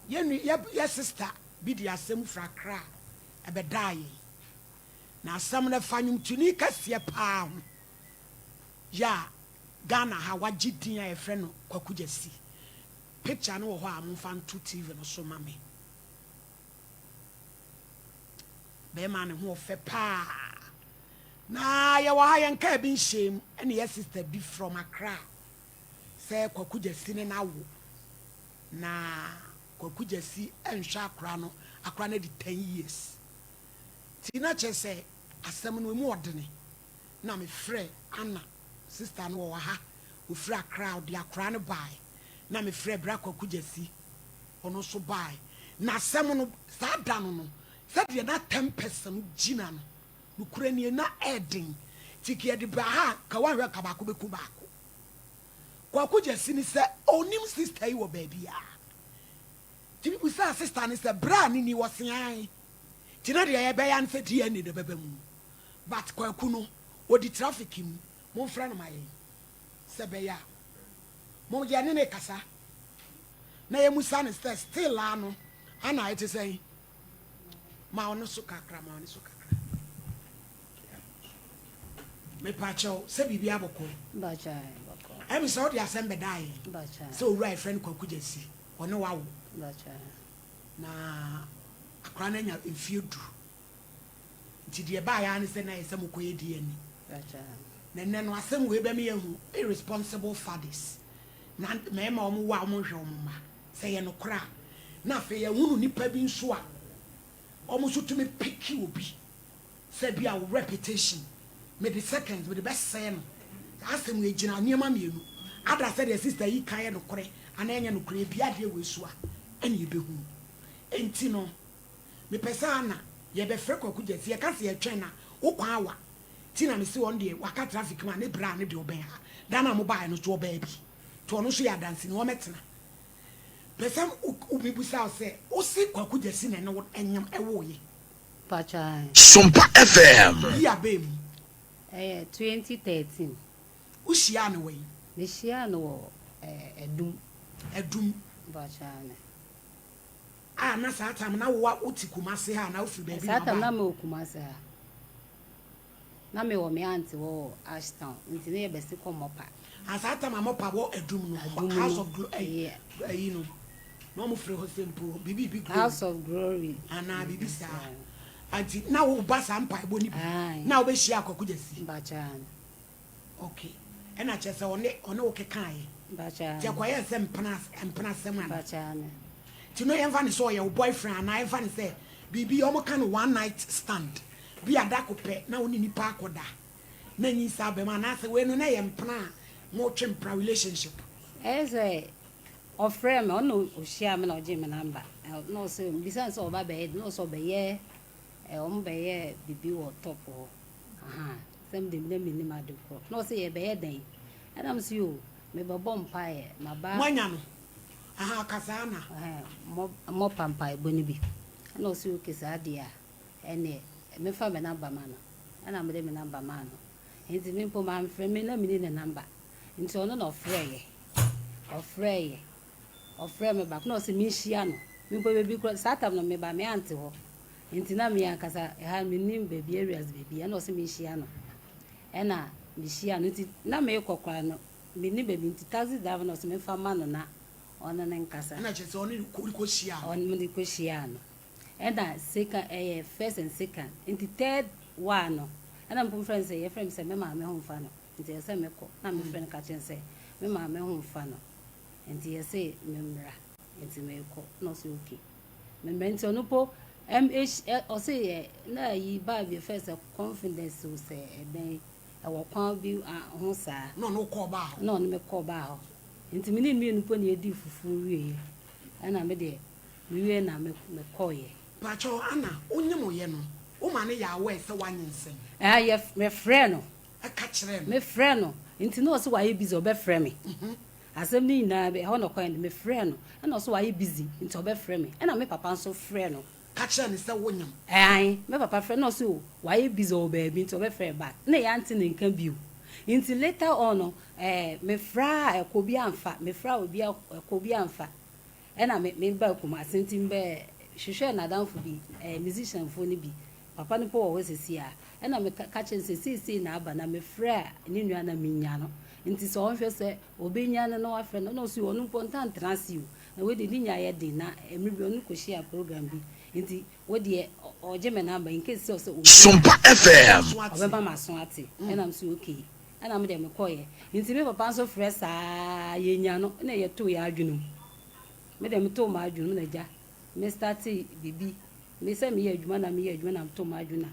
Your sister be the asem fra kra ebe die na asem na fanyum tuni kase pa ya Ghana ha wagidin a efre no Kwaku Gyasi picture no ho a momfa nto TV no so ma me be ma ne ho fe pa na ya wa ha yanka bi nshem ene your sister be from Accra say Kwaku Gyasi ne na wo na Kwaku Gyasi enhwa akra no di 10 years ti na che say asem no mu odene na me frɛ Anna sister no wa ha o frɛ Accra di akra no bai na me frɛ bra Kwaku Gyasi ono so bai na asem no sa da no said ye na 10% gina no nukure ni na edin tiki ye di ba ha ka wan hwe ka ba ko beku ba ko Kwaku Gyasi ni se onim sister yi wo baby a ti bi sa sister ni se bra ni wo sean ti na de ye be ya nse ti ye ni de bebe mu but Kwaku no odi traffic mu mo fra no maye se be ya mo je ne kasa na ye musa ni still ano ana it say ma ono so kakra me pacho se bibi aboko bacha em so de asembe dai bacha so right friend Kwaku Gyasi ono wawo bacha na akra na nya enfiedu nti de ba ya ne se na yesem koye di ani bacha na no asem we be me yahu irresponsible fathers na me ma omo wa omo hwe omo ma se ye no kra na fe ye hunu nipa bi nso a omo so to me pick you obi say be our reputation me the seconds with the best say no asem we gina niema mienu ada say the sister yi kan ye no kre ana enye no kre bia de we so a ene ye be hu enti no me pesa na ye be frɛ Kwaku Gyasi ye ka se ye twen na wo kwa awa ti na me se won de waka traffic man ne bra ne de oben ha da na mo ba no so oba bi to no so ya dance ni wo metena pesa ubi busa se o si Kwaku Gyasi na no enyam ewo ye bacha SOMPA FM ya bem 2013 ushia no we ne shia no edum bacha na sa tam na wo utikumase ha na ofi baby sa tam na me okumase ha na me wo me auntie wo Ashtown nti ne ye besi komopa asata ma mopa wo edum no house of glory you know no mo free hosempo bibi house of glory ana bibi sa anti na wo ba sampa ebo ni bi na wo be hia Kwaku Gyasi bacha okay ena chese one wo kekan ye bacha je kwaye se empana sema bacha ti no yemfa ne so your boyfriend na yemfa ne say bibi omo kan one night stand bi adakope na woni nipa akoda na nyi sa be ma na se we no na yempana mo twempra relationship eze of friend me no ohia me na oje me number no so bisa so oba be no so be ye omo be ye bibi wo top ho sem de me ni ma de ko no so ye be ye den and am see you me be bomb pie ma ba mwanya no kasana mo pampa eboni bi na so you kisa dia ene me fa me number ma no ana me de me number ma no enti me po ma mfre me na me ni number enti ono no ofre me back no se me hia no me po bebi kro satam no me ba me ante ho enti na me akasa ha me nim baby areas baby na se me hia no ena me hia no enti na me kokwa no me ni baby enti taxi driver no se me fa ma no na ono ne nkasa na che se ono ko hia ono me ko hia no ena second first and second enti third one no ena me friends say your friend say me ma me ho fa no enti say me ko na me friend ka chen say me ma me ho fa no enti ye say me mra enti me ko no so okay me enti ono po o say na yi ba bi first confidence o say den e wo kwan bi ho sa no ko ba ho no me ko ba ho enti me ni no po na edi fufu wie ana me de me wie na me ko ye pacho ana onyem ye no o ma ne ya awe se wanyensen ye me frɛ no e ka kire me frɛ no enti no so wa ye busy obe frɛ me asem ni na be ho no kwan me frɛ no na so wa ye busy enti obe frɛ me na me papa nso frɛ no ka kire ne se wonyem me papa frɛ no so wa ye busy obe bi enti obe frɛ back na ya anti ne nka biu enti later on me fra ekobi amfa me fra obi ekobi amfa ena me ba kuma asentim be hwehwe na danfo bi musician fo ni bi papa ni po wo sesi a ena me ka chen sesi na aba na me fra ni nua na minya no nti so onhwe se obenya ne no afre no so onu po ntan transi na we de nya ye de na emri bi onu ko share program bi nti we de oje me na aba in case so SOMPA FM obeba maso ate ena mso okay ena me de me koye nti me papa so frɛ saa ye nya no na ye to ya adwunum me de me to ma adwunum na ja me start bibi me say me ye adwuma na me to ma adwuna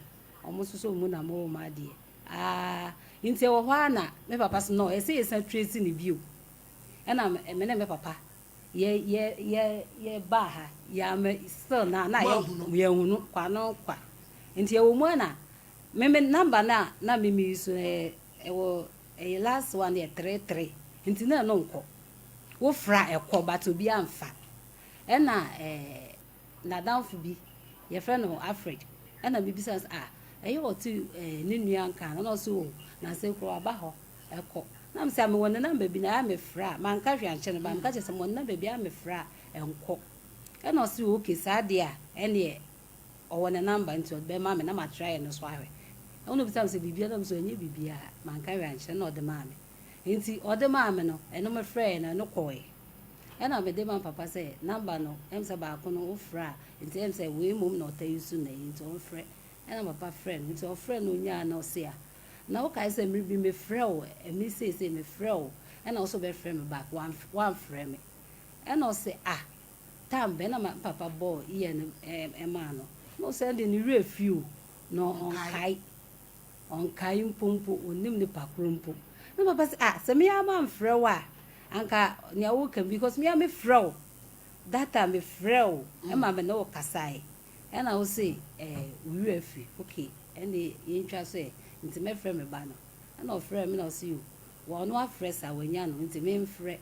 omo so mu na mo ma de nti wo hwa na me papa so no e say esa trace ni bio ena me na me papa ye ba ha ya me still na ye hunu kwa no kwa nti e wo mu na me number na me use wo last one ye 33 nti na no nko wo fra ekọ obi amfa ena na danfo bi ye friend no Africa ena bibisa eyo otu ni nua nka na so na se kro aba ho ekọ na mse am wona number bi na ya me fra man ka hwe anche no ba mka chese mo number bi ya me fra enko ena so okay saade a ene o wona number nti be ma me na ma try no so ahwe ono bisa mse bibia na mse onye bibia man ka hwe anche na o de ma me nti o de ma me no eno me fra na no koe ena me de man papa say number no emse ba ko no fra nti emse we mum na o ta yusu na nti o fra ena papa friend nti o friend no nya na o se a na o kai say me bi me fra o me say me fra o ena also be friend me back one friend me ena o say tam be na papa boy iye no ma no say de ni refiu no on kai mpompo onim ni pakrompo na papa say say me am fra wa anka nya wo kan because me am fra o that time me fra o e ma me no kasai ena o say we refi okay ene ye ntwa so nti me frɛ me ba no ena o frɛ me na o say you wo no afrɛ sa wanya no nti me mfrɛ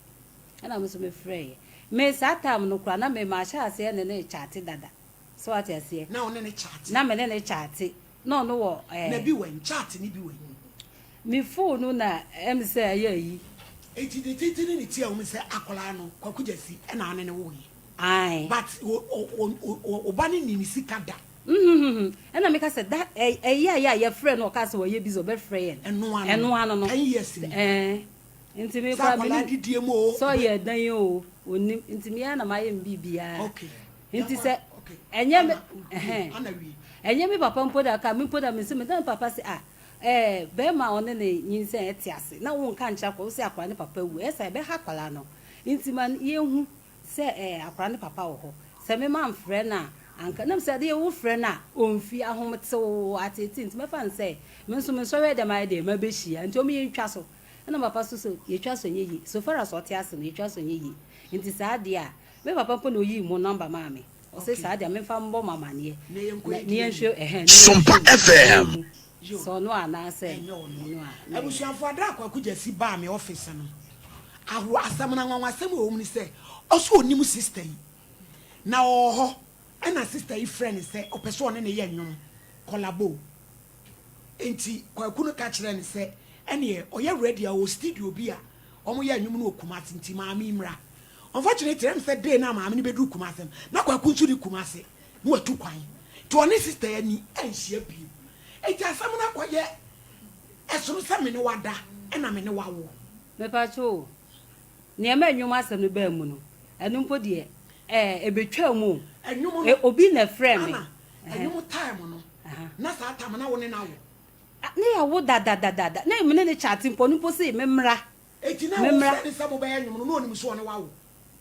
ena me so me frɛ me satam no kra na me ma sha ase ene ne chat dada so ati ase na one ne chat na me ne chat no wo na bi wen chat ni bi wen me phone na em say ayi eti de titi ni ti a o me say akola no Kwaku Gyasi ena ane ne wo yi ai but o bani ni sika da ena me ka say that ya friend no ka say wo ye bizo be friend eno ano no 10 years nti me kwa me didie mo so ye dan yo onim nti me ya na ma ye mbibia okay nti say enye me enye me papa mpoda ka me mpoda me se me dan papa say be ma one ne nyinse etiase na wo nka ncha kwa wo say akwa ne papa wu esa be ha kwala no nti man ye hu se akwa ne papa wo ho se me man frɛ na anka nam se de wo frɛ na onfi ahomtew atete nti me fan se me nso me so we de ma de ma be hia nti o me ntwa so na papa so ye twa so nye yi so far as o te ase no ye twa so nye yi nti saa de a me papa po no yi mo number ma me o se saa de me fa mbo mama ne ye nhwe SOMPA FM so no ana se no abusuafo ada Kwaku Gyasi ba me office no aho asam na nwanwa asam o mu ni se oso onim sister yi na oho ena sister yi friend se opeso one ne ye nwom collabo enti Kwaku no ka kire ne se ene oye ready a o studio bi a omo ye nwom no okumase enti maami mra unfortunately em se day na maami ni bedu kumase na Kwaku nsu di kumase no watu kwan to one sister ya ni enhia bi enti asam na koye esoro se me ne wada ena me ne wawo me pa cho ne ma nwom asem no ba mu no enu mpo de ebetwa mu obi na frame me enwom time no na sa time na woni na wo ne ya wo dada na me ne chat mpo no mpo se me mra eti na wo friend se mo ba enwom no onim so ne wawo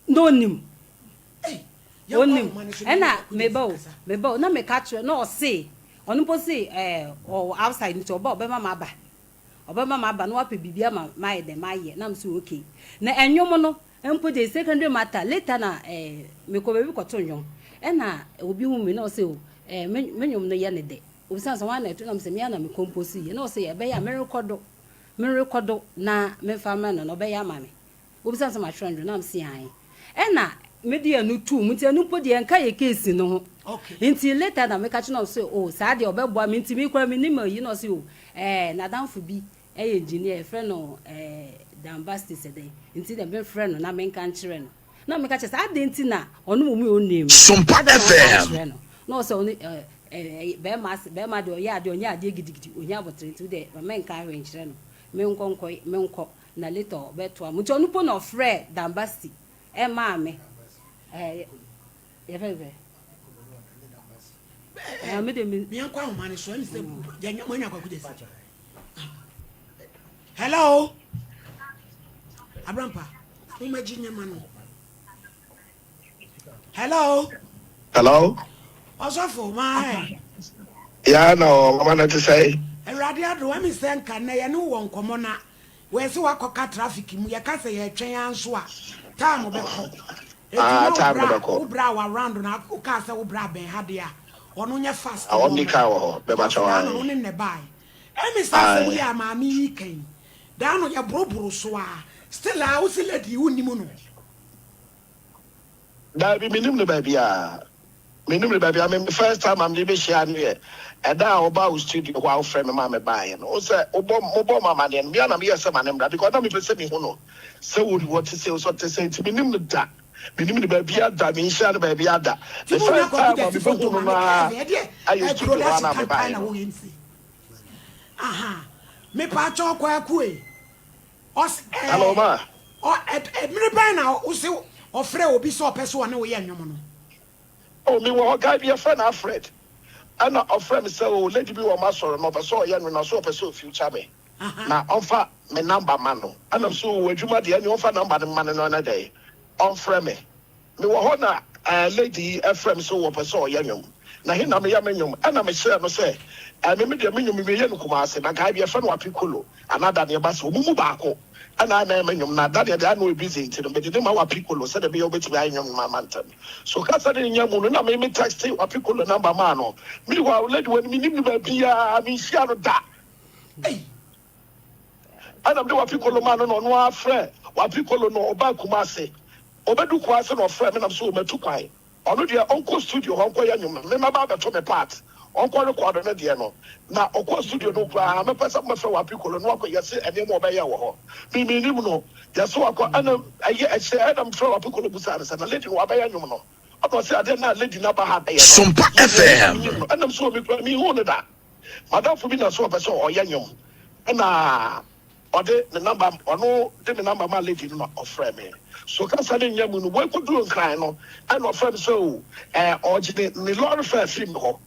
no onim onim ena me ba na me catch na o se onu mpo se o outside nti oba mama aba no ape bibia ma mai de maye na mso okay na enwom no empo de secondary matter later na me ko bebi ko to nwom ena obi hu me na o se o menwom no ye ne de obi san so wan na to na mse me na me compose ye na o se ye be ya me record na me fa ma no be ya ma me obi san so ma trend na mse an ena media no tu mu ti anu po de enka ye case no ho okay nti later na me ka chi na o se o sa de obeboa me nti me kwa me ni ma yi na o se o na danfo bi engineer friend no Dambasti said nti dem be friend no na me nka nkyere no na me ka che sa adenti na ono mo mu onem SOMPA FM no so oni be ma de oya de onya ade gidigidi onya abotre nti de ma men ka hwe nkyere no me nko na later be to am nti onu po na ofre dambasti e ma me ye fe me de me kwa ho mane so am say ya mo nya Kwaku Gyasi. Hello Abrampa umaji nyama no. Hello Osofo my Yeah, no, I'm not to say. Erade ado am say nka na ye no won komo na we se wakoka traffic mu ye ka say ye twen anso a time be ko Time be ko ubra wa round na ka say ubra ben hade a ono nya fast I want the car ho be ba chawa no ne bai am say we am ma mi kan da no ye brobro so a still a usi lady unimu no da bi minim no baby a minim no baby a me first time I'm be share no ye e da oba studio wa o frame ma me buy no o say obo mama ne bia na me yesa ma ne mra because na me pese me hu no say what to say so to say minim no da minim no baby a da me share no baby a da the first time I be hu no na I studio wa na me buy no aha me pa cho Kwaku e hello ma me buy na o say ofre obi so person na wo ye nwom no oh me wo guy be a friend Alfred and a friend say oh lady be wo ma soro no person o ye no na so person future me na offer me number man no and I'm so adwuma de any offer number the man no na day on frame me wo ho na lady a friend so wo person o ye nwom na he na me ya me nwom and me share no say me de me nwom me ye no kuma ase na guy be a friend wa pikolo another ne ba so mu baako ana na me nyom na da de no busy nti no be de ma wa pikolo se de be obeti ayi nyom ma mantam so ka sa de nyamu no na me text wa pikolo number ma no me wa lady when me nim ba bia me share no da ei ana me wa pikolo ma no no afre wa pikolo no oba kuma ase obedu kwa ase no afre me na so metu kwai ono de onko studio onko ya nyom me ma ba to me part onko record no de no na okọ studio no kwa me pesa me fe wa pikolo no akọ yesi ene mo be ye wo ho mi nim no yeso akọ ana aye eche ana me fe wa pikolo busa na lady wa be ye nyum no akọ se ade na lady na ba ha be ye SOMPA FM ana so me kwa mi hu no da madam fu bi na so pesa o ye nyum na ode the number ono de the number ma lady no ofre me so ka sa de nyamu no we ko du nkran no ana ofre me so ogide ni lord fa film ho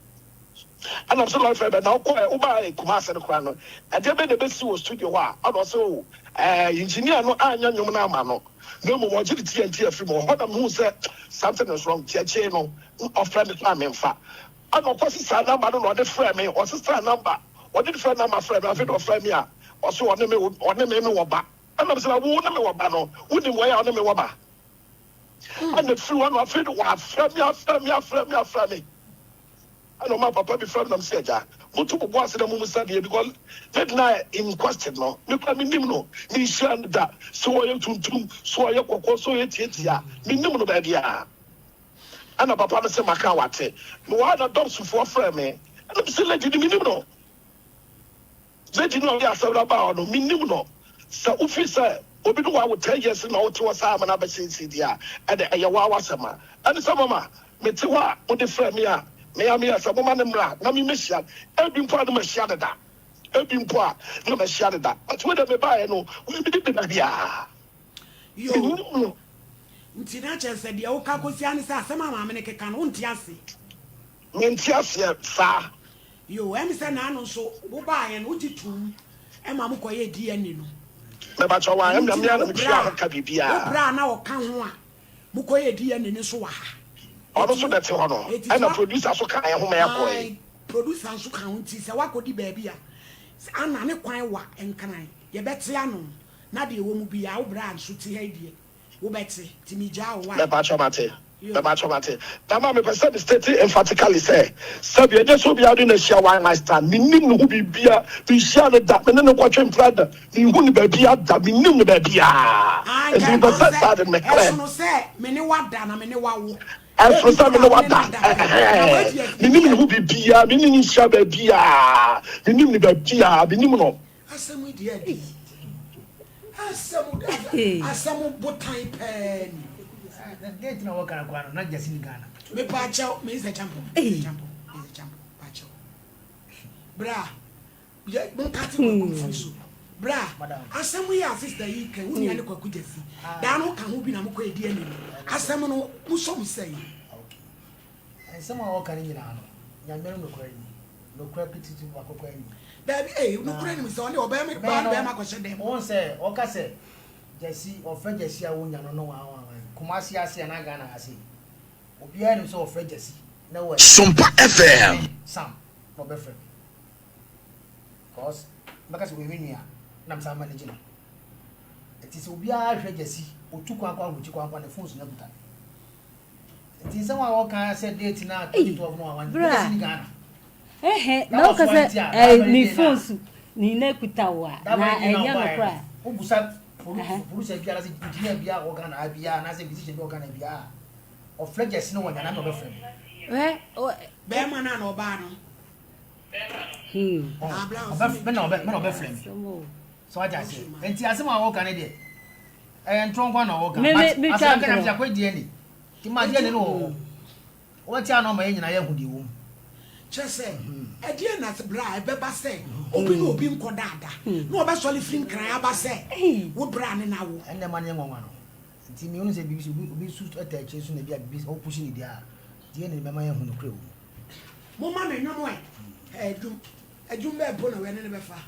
and I'm so like now Uba Kumasa Crano. And then the best was studio. I also engineer no anya nyumana mano. No more TNT film or what who said something is wrong. Tiacheno of friend time in fact. I know what's the number or the frame or sister number. What did friend number friend of it or frame ya? Also on the me waba. And I'm saying, who name wabano, who didn't wear on the waba. And the free one of it was frame me. I know my papa be from them said that. But to go to the moment because that night in question no. Me kwa mi no. Me share that. So I tuntum. So I koko. So I tietia. Me no baby ya. Ana papa no say maka wate. Me wa na dom so for frame me. Ana say lady me no. Lady no ya say about no. Me no. So officer obi do wa 10 years na o te wasa ma na be say dia. And e wa wasama. And some mama me te wa o de frame me a me asa mama ne mra na me mehia ebimpo ade mehia de da ebimpo a no mehia de da but we de me buy no we be de na bia yo nti na chese de o ka kosi ani sa asema mama ne keka no nti ase me nti ase sa yo em se na no so wo buy no ujitum e ma mo koye DNA no me ba chawa em na me na me hia ka bibia wo bra na o ka ho a mo koye DNA ne so wa ha also that hono and a producer so kan ho me yakoy producer so kan ho ti se wakodi ba bia ana ne kwan wa enkan ye bete ano na de wo mu bia wo bra so ti ha die wo bete ti mi ja wo wa me ba chomate tama me person state emphatically say sabi e so bia do na share one night stand mi nim no bibia bi share no da me no kwatwe prada mi hu ni ba bia da mi nim no ba bia e bi person sad me clear so no say me ne wada na me ne wawo and for some no what that minimum who be bia minimum shabe bia minimum be bia minimum no asemu dia asemu botan pen na date na waka kwa na Gyasi ni Ghana me pa chao me is a champion is a champion pa chao bra ya mon kati ko confuso bra asem ya sister yi kan unya ne Kwaku Gyasi da no kan ho bi na mo ko edi ani asem no muso mi sei okay asem a waka ni nyina no ya mero no kwa ni no kwa pititi akokwa ni Baby, no kure ni so ni oba me ba ma ko dem. Won say o ka say Gyasi o fe Gyasi a wonya no no wa Kumasi ase na Ghana ase. Obi a ni so o fe Gyasi na wa SOMPA FM Sam no be friend. Cause because we win ya na msa manage no. It is obi a hwe Gyasi o tu kwa na phones na buta. It is someone who can say date na 2012 no one Gyasi ni Ghana. Na o ka ni phones ni na kuta wa na enye no kra obusa polisi bia na se engineer bia organ abia na se physician bia organ bia o Gyasi no wanya na no be friend be ma na oba no me no be friend so what I say enti asem a organ de entron kwa na organ but asem ka na bia kwa die ni ti ma die ni no o ti ana ma nyina ya hudi wo chese edie na bra e be ba se obi no obi nko dada na obe soli fin kran aba se wo bra ne na wo enne ma ne nwanwa no nti mi unu se bibi obi su atache su na bia bibi o push ni dia die ne mema ya hu no kre wo mo ma me nwomo edum be bo na we ne be fa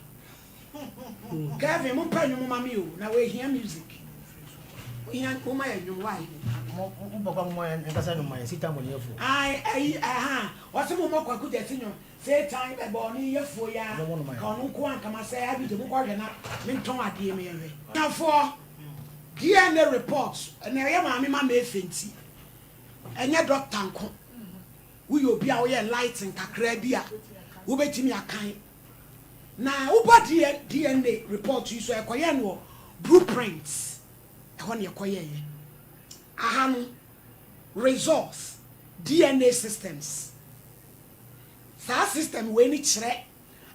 Kevin mo pa nwomo ma mi o na we hear music ihe ko ma ya nwomo wa mo papa mo ya nkasa no ma ya sita mo ne yefo what's mo Kwaku Gyasi nyo say time e bo ni yefo ya ka onu ko an kama say abi de mo ko hwe na me nton ade me hwe na for DNA report na ye ma me ma efenti enye doctor nko wo yo bia wo ye light nkakra bia wo betimi akan na wo ba DNA report you so ekoye no blueprints e ho ne ekoye ye ahanu resource DNA systems that system we ni kire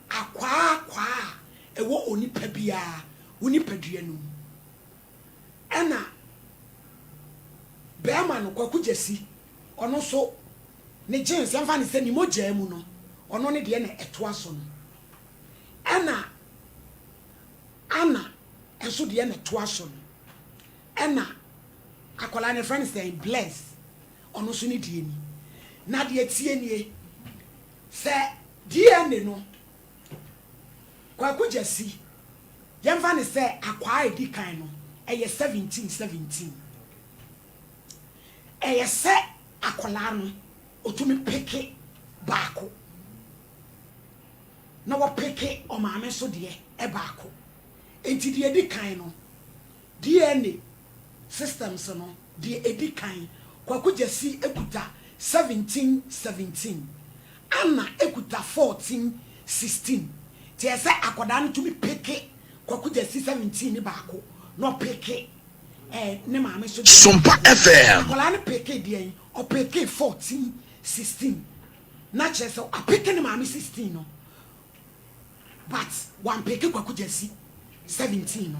akwa ewo onipa bia onipa duanu ena be ma no Kwaku Gyasi ono so ne jeans yamfa ne se ni mogya mu no ono ne de na eto aso no ena ana enso de na eto aso no ena akola ne friends say bless ono so ne die ni na de tie nie se DNA no Kwaku Gyasi yamfa ne se akwa edi kan no eye 17 eye se akola no otumi peke baako na wo peke o maame so de e baako enti de edi kan no DNA systems no de edi kan Kwaku Gyasi ekuta 17 ana ekuta 14-16 ti ese akoda no tumi peke Kwaku Gyasi 17 ni baako no peke ne maame so SOMPA FM akola no peke de o peke 14-16 na chese a peke ne maame 16 no but one peke Kwaku Gyasi 17 no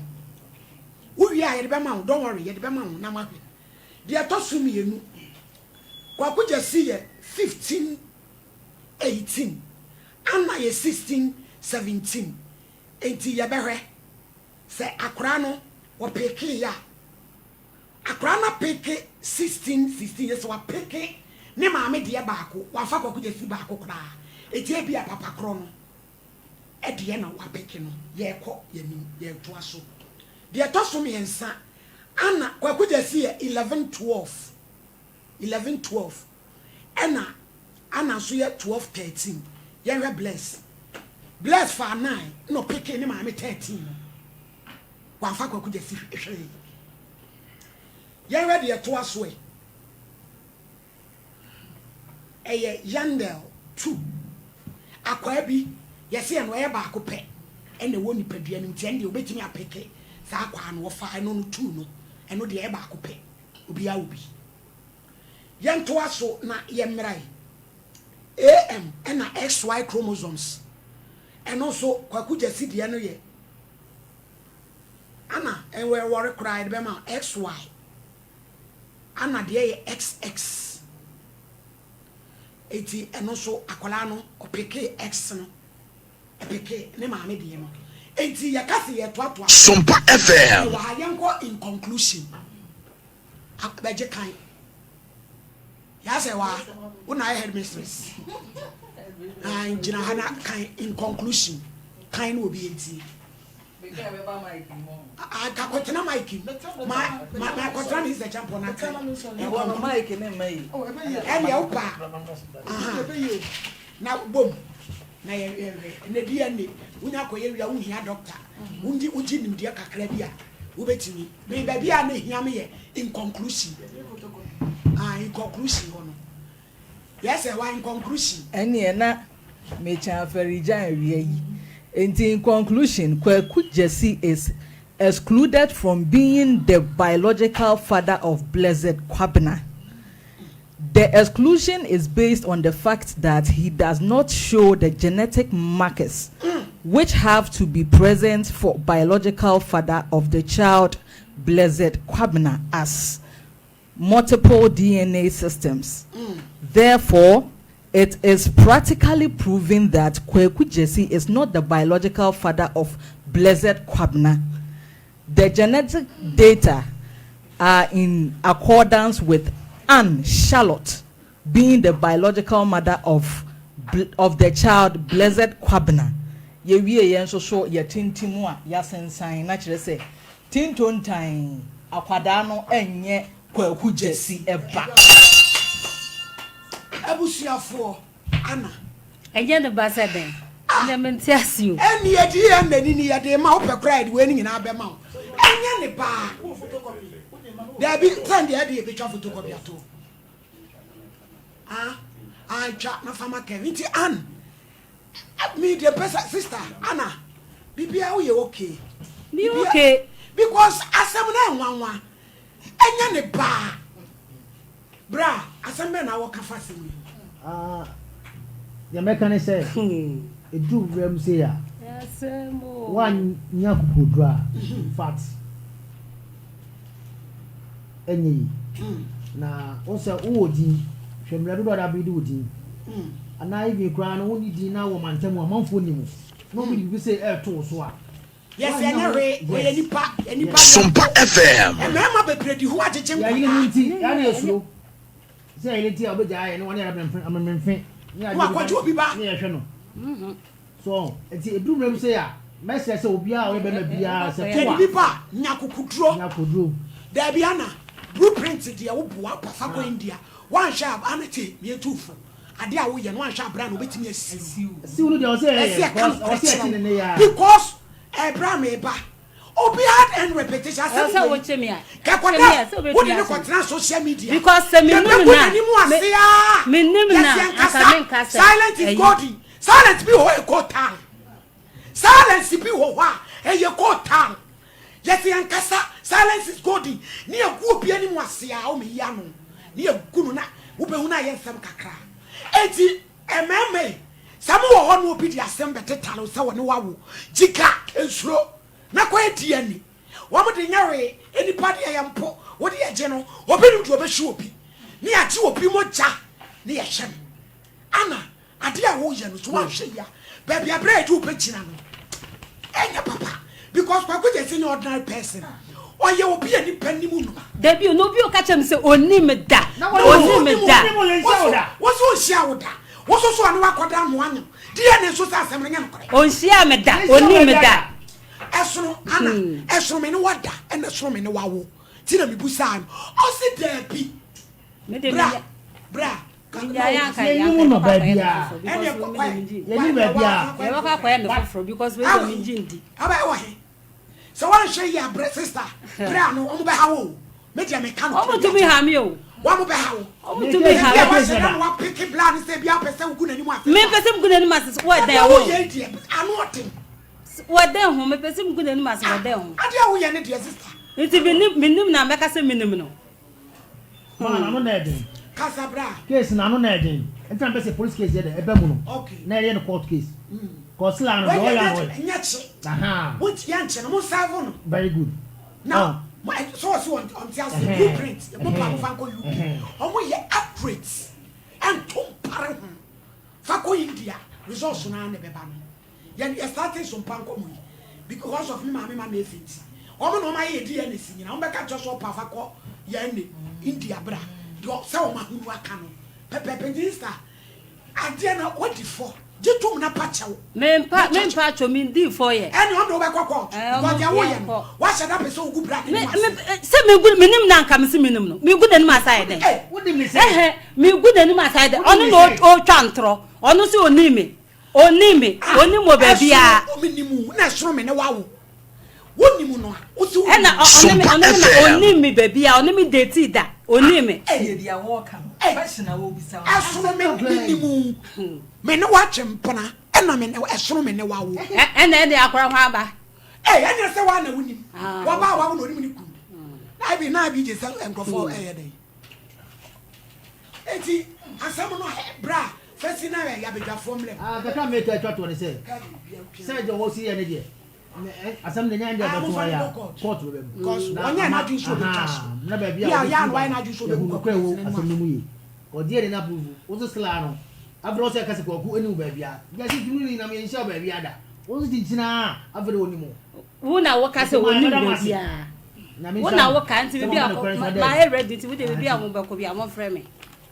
wo wi a ye de be ma wo don't worry ye de be ma wo na ma de atosu mienu Kwaku Gyasi ye 15-18 ana ye 16-17 enti ye behwe se akora no wo peke ya akora na peke 16-16 yes wa peke ne maame de baako wa fa Kwaku Gyasi baako kra eti e bia papa kro no e de na wa peke no ye kɔ ye nim ye to aso de atoso me ensa ana Kwaku Gyasi ye 11-12 ana so ye 12-13 ye hwe bless for 9 no peke ne maame 13 wa fa Kwaku Gyasi hwe ye hwe de to aso eye Yandel 2 akwa bi yesi e no ye baako pe ene wo ni padua ni ntia ndi obetimi apeke sa akwa no fa eno no 2 no eno de ye baako pe obi a obi ye to aso na ye mrai AM ena XY chromosomes eno so Kwaku Gyasi de no ye ana enwe wore kra de be ma XY ana de XX eti eno so akola no opeke X no opeke ne maame de no eti yakase ye toatoa SOMPA FM wa yenko in conclusion abeje kan ya say wa una headmistress jina hana kan in conclusion kan no obi enti ka kwetena mic ma kwetena is the champion na kan e wo mic ne mai e ya upa na bom na ye ne dia ne unya koye wia unhia doctor unji nimdia kakra bia wo betimi me ba bia na hia me ye in conclusion in conclusion hono yes e wa in conclusion ene na me chan ferijan awie yi. In conclusion, Kwaku Gyasi is excluded from being the biological father of Blessed Kwabena. The exclusion is based on the fact that he does not show the genetic markers which have to be present for biological father of the child Blessed Kwabena as multiple DNA systems. Therefore, it is practically proven that Kwaku Gyasi is not the biological father of Blessed Kwabena. The genetic data are in accordance with Anne Charlotte being the biological mother of the child Blessed Kwabena. Ye wie yen so ye tintimu a ya sensan na kire se tintontan akwada no enye Kwaku Gyasi eba. Abusuafo ana enye ne ba se den ne menti asio eni edi e nani ni yade ma ope pride we ni na be ma enye ne ba there be send the edi e be twa photocopy ato twa na fama Kevin ti an me the person sister ana bibia wo ye okay me okay because asem na nwanwa enye ne ba bra asem na wo kafa semi the mechanic say edu rem say ya asemo one nyakudra fat enyi na o say o odi hwemra do da bi do odi ana ibi kra no woni di na wo mantemu amanfo ni mu no bi say to so a yes enye we nipa SOMPA FM mama be predi hu ajeje ya yi nti ya na esuro say ile ti obeja ya no woni amemfe wa kwaji obi ba ni ehwe no so enti edu rem say ya message say obi a we be na bia say kwa nipa nyakukudro da bia na blueprint dia wo boa pasa ko India one sharp anete me tufu ade a wo ye no one sharp brand obetimi asiu no dey say because Abraham eba obi had and repetition say so what me kakwada wo dey control social media because se me nim na aka silent is god silent be ho e kota silence be ho wa e ye kota yet yankasa silence is god ni egu obi ani mu ase a o me ya no ni egu no na wo be hu na ye nsem kakra enti ememe samu wo ho no obi di asem betetalo se wo ne wawo jika ensuro na kwa edi ani wo mo de nyare eni pade yampo wo de ye no obi ndu obehwe obi ni ati obi moja ni ye hye ana ade a wo ye no so wa hwe ya baby abra edu pechina no enya papa because Kwaku Gyasi no ordinary person oye obi ani panimu no debi no bi o ka chem se oni me da wo so hia wo da wo so anu akoda no anyo dia ne so sa asem nya no kore on hia me da oni me da esoro ana esoro me no wada ena esoro me no wawo ti na me busa no o se debi me de bra ya no babia ene kwa ye babia ye waka kwa no foforo because we do me jindi aba e wo he so wan hwe ya bra sister bra no omo be hawo me dia me kan omo to me ha me o wa mo be hawo omo to me ha me wa pick plan say bia pese gu na ni mu afi me pese gu na ni mu afi what there wo ye die anu otin what there ho me pese gu na ni mu afi what there ho ade a wo ye ne dia sister nti minim na meka se minim no man anu na edin kasabra case na anu na edin entan be say police case ye de ebe mu no okay na ye no court case cause la no do ya no nyachi aha what yanche no mo serve no very good now so on the blueprint ye accurate and compare fako India resource na ne beba no ye starting some panko mu because of me mama fit no ma ye di ene si nyina be ka so pa fako ye ne India bra do se o ma hunu aka no pepe star ade na what for jitum na pachawo mempa cho min di for ye ene on do be kokko because ya wo ye no wa shada pe so gu bra ni se me gu minim na nka me se minim no me gu dani ma side eh wodi me se me gu dani ma side ono no o twa ntro ono se onime onimo ba bia ominimu na soro me ne wawo wonimu no o se onime ba bia onime date da onime ye dia wo ka no fashion wo bisa asoro me minimu me ne wa chempana ena me ne esoro me ne wawo ena de akora ho aba ena se wa na wonim wa ba wa no onim ni ku na bi je se enkrofo dey eti asam no bra fesi na ya beja formula kaka me ta twa to ne se je wo si ye ne de asam ne nyanja ba to ya court be because onya na ju show the cash na ba bia ya why na ju show the ko wo asam ne mu yi o die na prove o so sla no abro se ka se Kwaku eni ba bia Gyasi tununi na me nsha ba bia da o so tinchina afere oni mo wo na wo ka se oni ba bia wo na wo ka nti bia ma ready ti wo de bia mo ba ko bia mo frɛ me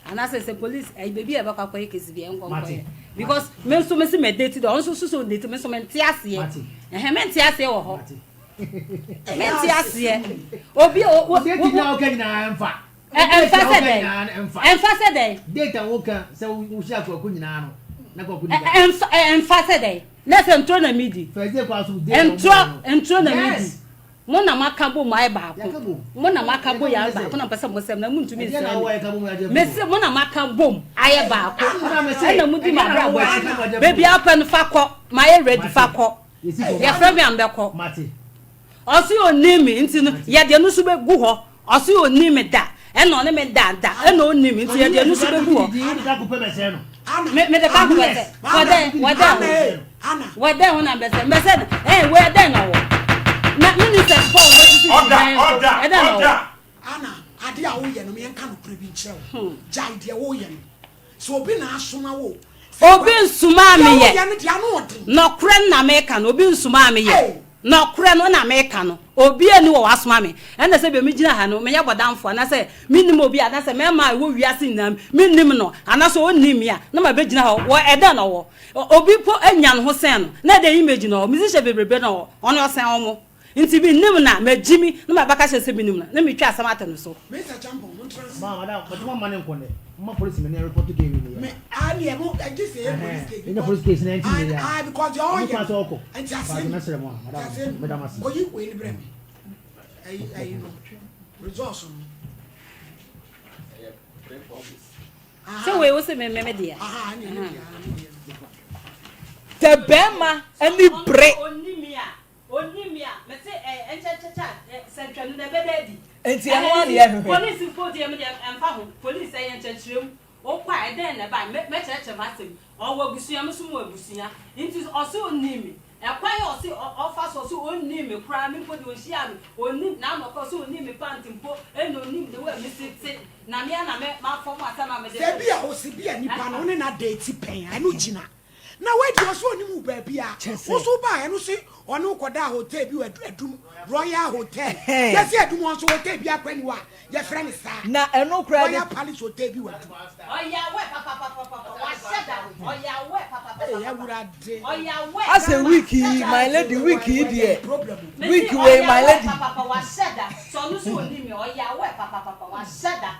and as say police ai baby e ba kwa kwa kesi bi enko nko because me so me se me date do so so date me so me ntiase me ntiase wo ho me ntiase obi o date na o ka nyina emfa emfa se dey date wo ka se wo shi Kwaku nyina no na Kwaku ni emfa se dey na se ntro na midi fa je kwa so date ntro na midi mo na makabo mai ba ko mo na makabo ya ba ko na pesa mo sem na mu ntumi se me se mo na makabo aye ba ko na mu di ma bra bo chi baby apen fa ko mai ready fa ko ya fra me ambe ko osi onimi nti no ya de no so be gu ho osi onimi da e no ne me da e no onimi nti ya de no so be gu ho me de ka ko pese wade ho na be se me se we de no wo na minister for order ana ade a wo ye no me enka no prebi nkyerɛ jai de wo ye no so obi na asoma wo obi nsuma me ye no kure na me ka no obi nsuma me ye no kure no na me ka no obi ani wo asoma me ɛna sɛ be me gina ha no me ye bodamfo na sɛ minim obi ana sɛ me ma wo wiase nyam minim no ana sɛ onim ya na ma be gina ha wo ɛda no wo obi po anya no ho sen no na de image no musician bebrebe no ɔno ɔsen ɔmo nti bi nim na majimi na mabaka hye bi nim na me twa asamata no so Mr. Champion mo trans ma madam but mo man nko ne mo police me na report to game ni me ali mo just say police case in the police case na nti ya because you all pass oko and just say na sere mo madam asi ko yi we ni bre me ai no resource so we wo se me dia ni te bema ani bre onimia me se enchechecha sentwanu na bedadi enti eno ani ehwe police report ye me de emfa ho police enchechirem o kwa eden na ba me cheche masem o wa busuya me sumo abusuya nti o se onimi e kwa ye o se ofa so se onimi kra me podi o hia me onim na no ko se onimi panti mpo eno onim de we me sit na me na me ma form asama me de se bia o se bia nipa no ne na date pen anu gina na we di oso onimu ba bia oso ba enu se onu koda hotel bi adum Royal Hotel yes adum onso hotel bi akwani wa ye friend sa na eno kra Royal Palace Hotel bi wa oya we papa wa sheda oya we papa ya wurade oya we as a wiki my lady wiki there wiki way my lady papa wa sheda so no so onimi oya we papa wa sheda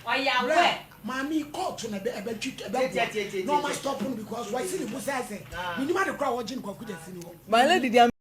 oya we Mami call to na be no ma stop because why see the busa say minimum the crowd watching Kwaku Gyasi ni my lady they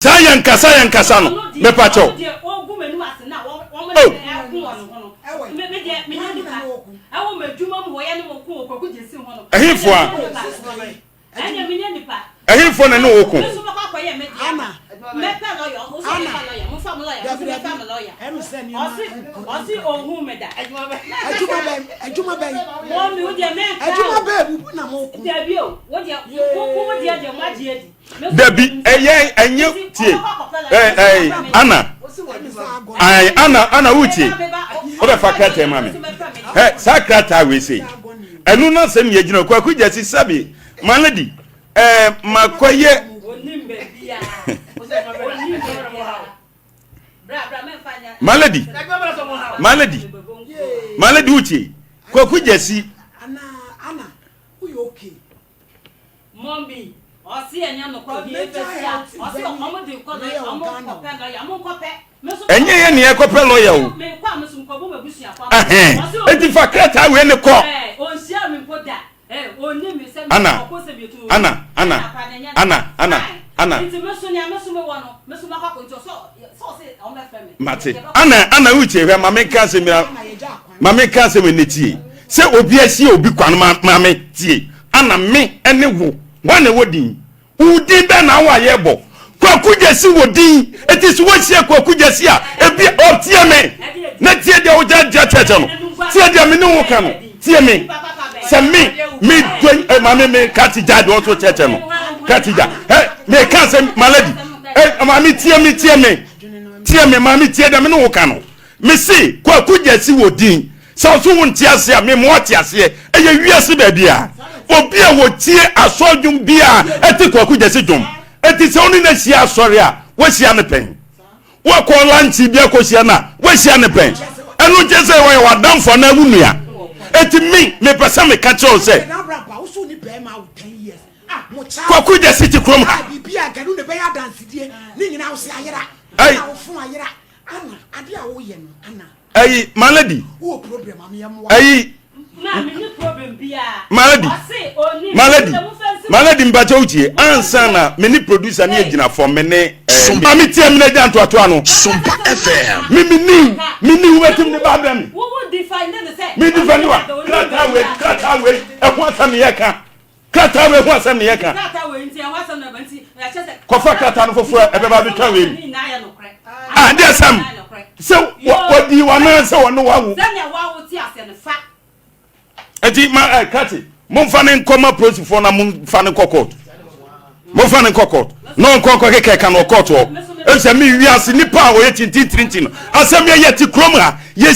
Sayan kasa no me pacho awo medwuma mu hoye ne wo ko Kwaku Gyasi ho no ehifo a anya menya nipa ehifo na ne wo ko so baka koye me dia mepe lawyer o so mepe lawyer mo fam lawyer mo mepe lawyer osi ohun me da adwuma ben mo mi wo dia me adwuma bebu na mo ko dabi o wo dia wo dia dia ma dia di dabi enye tie ana utie o be fa krata ma me sa krata we say enu na sem ye gina Kwaku Gyasi sabi malady makoye malady utie Kwaku Gyasi ana uyo okay mombi osi enya no kwa bi efesia osi omo de ko na omo ko pe na ya mo ko pe enye ye ne ekopɛ lawyer o me kwa me sum ko bo mabusua kwa enti fa krata we ne ko on sia me poda oni me se ana enti mesu ne amesu me wono mesu makwa ko nto so se o me fe me mate ana uche hwe ma me ka se mira ma me ka se me netie se obi asie obi kwan ma me tie ana me ene wo wana wodin udin be na wa ye bo Kwaku Gyasi wodin eti so wohie Kwaku Gyasi a ebi otie me na tie de oja tete no tie de me ne wo ka no tie me se me don ma me katija de so tete no katija me ka se malady ma me tie me ma me tie de me ne wo ka no me si Kwaku Gyasi wodin so so wonti ase a me mo ati ase eye wiase ba bia obi a wotie asodwum bia eti Kwaku Gyasi dwum eti se oni na hia asori a wo hia ne pen wo ko lanchi bia ko hia na wo hia ne pen enu je se wo wadamfo na wunua eti me pesa me ka che o se Kwaku Gyasi ti krom ha bibia ganu ne be ya dance die ni nyina wo se ayera wo fun ayera ana ade a wo ye no ana ayi malady wo problem am yam wa ayi na me ni problem bia malady mbacha utie ansa na me ni producer na agina for me ne SOMPA me tie me na janto ato ano SOMPA FM me ni wetim ne ba bem wo define the say me define wa krata we e ho asam ye ka krata we ho asam ye ka krata we nti e ho asam na banti ya chese ko fa krata no fofo e be ba bi twa we ni na ya no kre dey sam so what di wa na se wono wa wo zanya wa wo ti ase ne fa enti ma kati momfa ne nkoma prosifo na momfa ne court momfa ne court no nkoko keke ka no court o ense mi wiase nipa a wo ye tintin no asem ye ti krom ha yes